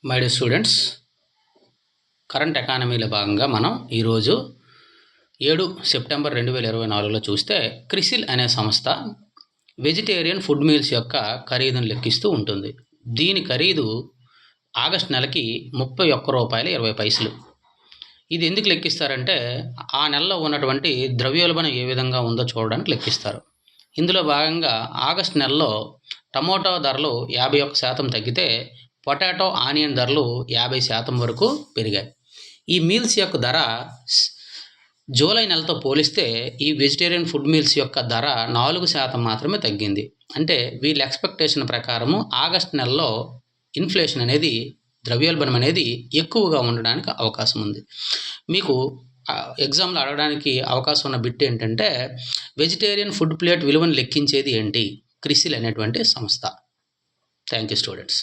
My dear students, current ఎకానమీలో భాగంగా మనం ఈరోజు 7 సెప్టెంబర్ 2024లో చూస్తే క్రిసిల్ అనే సంస్థ వెజిటేరియన్ ఫుడ్ మీల్స్ యొక్క ఖరీదును లెక్కిస్తూ ఉంటుంది. దీని ఖరీదు ఆగస్ట్ నెలకి ₹31.20. ఇది ఎందుకు లెక్కిస్తారంటే ఆ నెలలో ఉన్నటువంటి ద్రవ్యోల్బణం ఏ విధంగా ఉందో చూడడానికి లెక్కిస్తారు. ఇందులో భాగంగా ఆగస్ట్ నెలలో టమోటా ధరలు 51% తగ్గితే పొటాటో, ఆనియన్ ధరలు 50% వరకు పెరిగాయి. ఈ మీల్స్ యొక్క ధర జూలై నెలతో పోలిస్తే ఈ వెజిటేరియన్ ఫుడ్ మీల్స్ యొక్క ధర 4% మాత్రమే తగ్గింది. అంటే వీళ్ళ ఎక్స్పెక్టేషన్ ప్రకారము ఆగస్ట్ నెలలో ఇన్ఫ్లేషన్ అనేది, ద్రవ్యోల్బణం అనేది ఎక్కువగా ఉండడానికి అవకాశం ఉంది. మీకు ఎగ్జామ్లో అడగడానికి అవకాశం ఉన్న బిట్ ఏంటంటే, వెజిటేరియన్ ఫుడ్ ప్లేట్ విలువను లెక్కించేది ఏంటి? క్రిసిల్ అనేటువంటి సంస్థ. Thank you students.